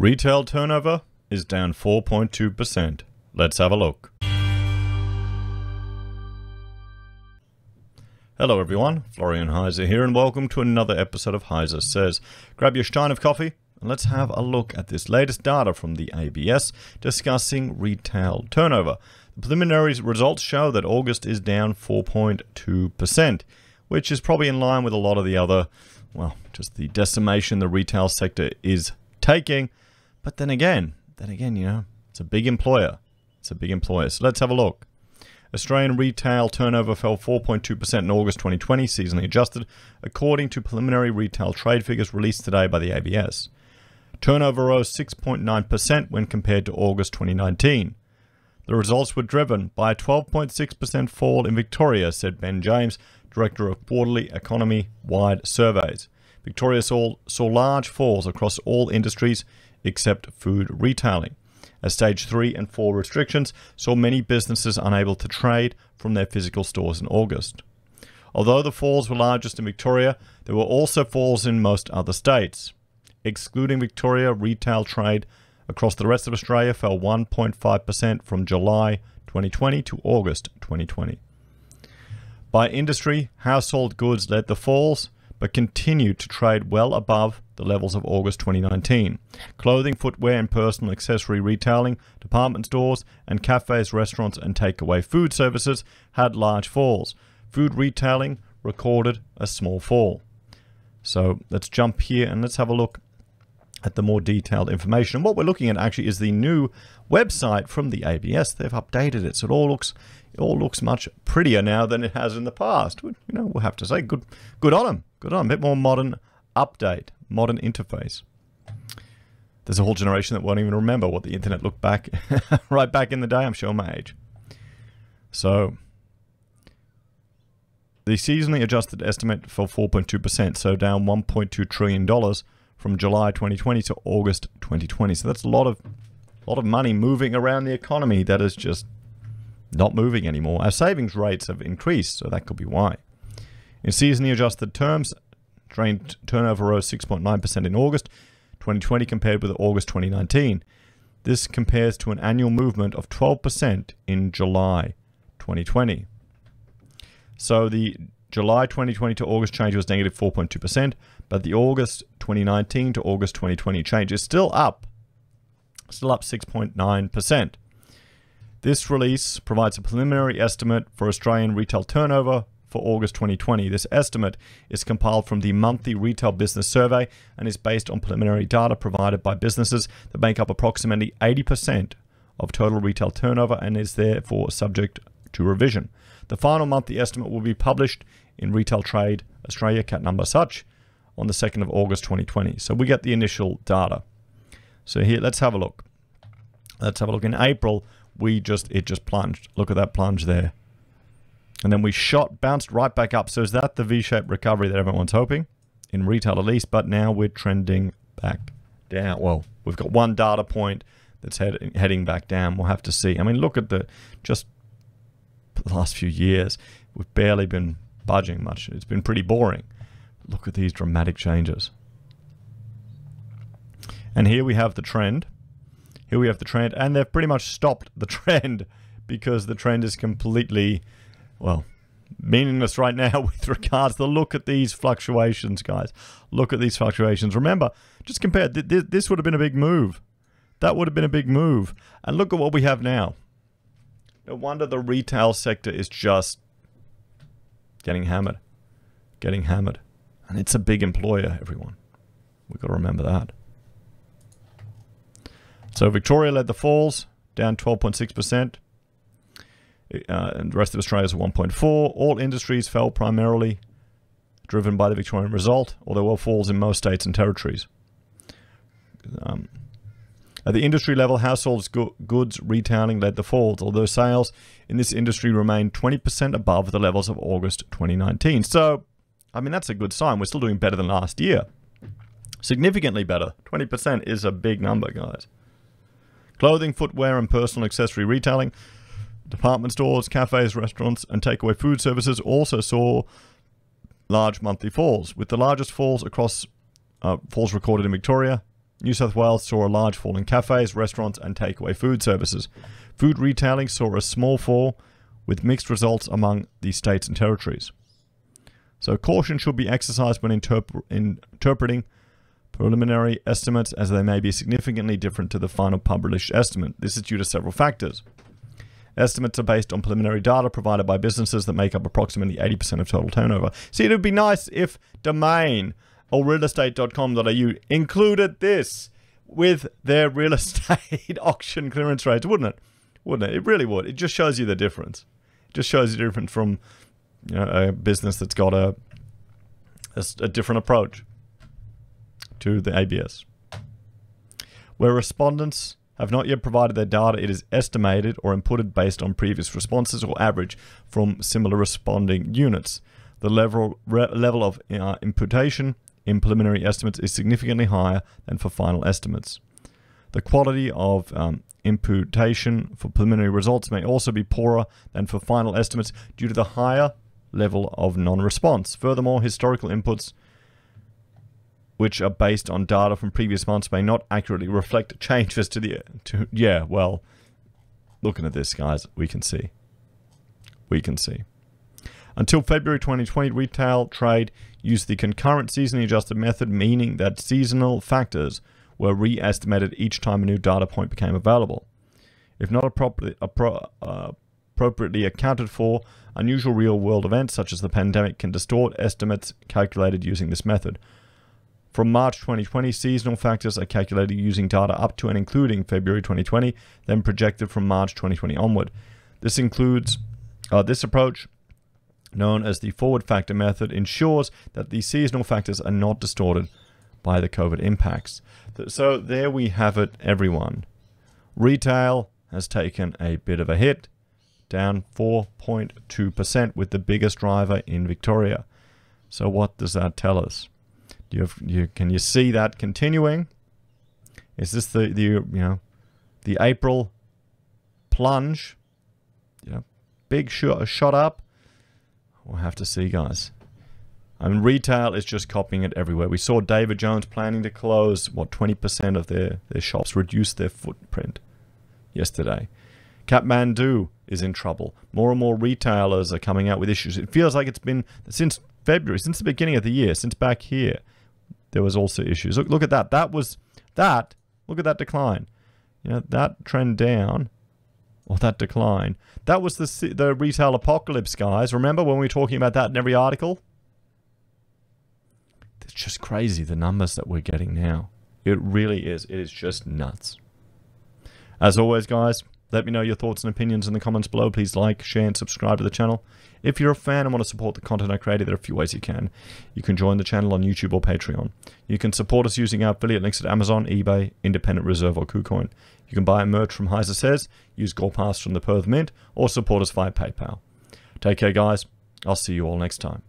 Retail turnover is down 4.2%. Let's have a look. Hello everyone, Florian.Heise here and welcome to another episode of HeiseSays. Grab your stein of coffee and let's have a look at this latest data from the ABS discussing retail turnover. The preliminary results show that August is down 4.2%, which is probably in line with a lot of the other, well, just the decimation the retail sector is taking. But then again, you know, it's a big employer. It's a big employer. So let's have a look. Australian retail turnover fell 4.2% in August 2020, seasonally adjusted, according to preliminary retail trade figures released today by the ABS. Turnover rose 6.9% when compared to August 2019. The results were driven by a 12.6% fall in Victoria, said Ben James, Director of Quarterly Economy-Wide Surveys. Victoria saw large falls across all industries except food retailing, as Stage 3 and 4 restrictions saw many businesses unable to trade from their physical stores in August. Although the falls were largest in Victoria, there were also falls in most other states. Excluding Victoria, retail trade across the rest of Australia fell 1.5% from July 2020 to August 2020. By industry, household goods led the falls, but continued to trade well above the levels of August 2019. Clothing, footwear and personal accessory retailing, department stores and cafes, restaurants and takeaway food services had large falls. Food retailing recorded a small fall. So let's jump here and let's have a look at the more detailed information. And what we're looking at actually is the new website from the ABS. They've updated it, so it all looks much prettier now than it has in the past. You know, we'll have to say good on them. Good on them. A bit more modern update, modern interface. There's a whole generation that won't even remember what the internet looked back right back in the day. I'm showing my age. So the seasonally adjusted estimate fell 4.2%, so down $1.2 trillion from July 2020 to August 2020. So that's a lot of money moving around the economy that is just not moving anymore. Our savings rates have increased, so that could be why. In seasonally adjusted terms, trade turnover rose 6.9% in August 2020 compared with August 2019. This compares to an annual movement of 12% in July 2020. So the July 2020 to August change was negative 4.2%, but the August 2019 to August 2020 change is still up 6.9%. This release provides a preliminary estimate for Australian retail turnover for August 2020. This estimate is compiled from the monthly retail business survey and is based on preliminary data provided by businesses that make up approximately 80% of total retail turnover and is therefore subject to revision. The final monthly estimate will be published in Retail Trade Australia Cat number such on the 2nd of August 2020. So we get the initial data. So here, let's have a look. Let's have a look. In April, it just plunged. Look at that plunge there. And then we bounced right back up. So is that the V-shaped recovery that everyone's hoping? In retail at least, but now we're trending back down. Well, we've got one data point that's heading back down. We'll have to see. I mean, look at the last few years. We've barely been budging much. It's been pretty boring. Look at these dramatic changes. And here we have the trend. Here we have the trend, and they've pretty much stopped the trend because the trend is completely, well, meaningless right now with regards to look at these fluctuations, guys. Look at these fluctuations. Remember, just compare. This would have been a big move. That would have been a big move. And look at what we have now. No wonder the retail sector is just getting hammered. Getting hammered. And it's a big employer, everyone. We've got to remember that. So Victoria led the falls, down 12.6%. And the rest of Australia is 1.4%. All industries fell primarily driven by the Victorian result, although there were falls in most states and territories. At the industry level, household goods retailing led the falls, although sales in this industry remained 20% above the levels of August 2019. So, I mean, that's a good sign. We're still doing better than last year. Significantly better. 20% is a big number, guys. Clothing, footwear, and personal accessory retailing, department stores, cafes, restaurants, and takeaway food services also saw large monthly falls, with the largest falls recorded in Victoria, New South Wales saw a large fall in cafes, restaurants, and takeaway food services. Food retailing saw a small fall, with mixed results among the states and territories. So caution should be exercised when interpreting preliminary estimates, as they may be significantly different to the final published estimate. This is due to several factors. Estimates are based on preliminary data provided by businesses that make up approximately 80% of total turnover. See, it would be nice if Domain or realestate.com.au included this with their real estate auction clearance rates, wouldn't it? Wouldn't it? It really would. It just shows you the difference. It just shows you the difference from, you know, a business that's got a different approach to the ABS. Where respondents have not yet provided their data, it is estimated or inputted based on previous responses or average from similar responding units. The level of imputation in preliminary estimates is significantly higher than for final estimates. The quality of imputation for preliminary results may also be poorer than for final estimates due to the higher level of non-response. Furthermore, historical inputs, which are based on data from previous months, may not accurately reflect changes well, looking at this, guys, we can see. Until February 2020, retail trade used the concurrent seasonally adjusted method, meaning that seasonal factors were re-estimated each time a new data point became available. If not appropriately accounted for, unusual real-world events such as the pandemic can distort estimates calculated using this method. From March 2020, seasonal factors are calculated using data up to and including February 2020, then projected from March 2020 onward. This approach, known as the forward factor method, ensures that the seasonal factors are not distorted by the COVID impacts. So there we have it, everyone. Retail has taken a bit of a hit, down 4.2%, with the biggest driver in Victoria. So what does that tell us? Can you see that continuing? Is this the April plunge? Big shot up? We'll have to see, guys. I mean, retail is just copying it everywhere. We saw David Jones planning to close, 20% of their shops, reduce their footprint yesterday. Kathmandu is in trouble. More and more retailers are coming out with issues. It feels like it's been since February, since the beginning of the year, since back here, there was also issues. Look at that. Look at that decline. That trend down, or that decline. That was the retail apocalypse, guys. Remember when we were talking about that in every article? It's just crazy, the numbers that we're getting now. It really is. It is just nuts. As always, guys, let me know your thoughts and opinions in the comments below. Please like, share, and subscribe to the channel. If you're a fan and want to support the content I create, there are a few ways you can. You can join the channel on YouTube or Patreon. You can support us using our affiliate links at Amazon, eBay, Independent Reserve, or Kucoin. You can buy merch from HeiseSays, use Gold Pass from the Perth Mint, or support us via PayPal. Take care, guys. I'll see you all next time.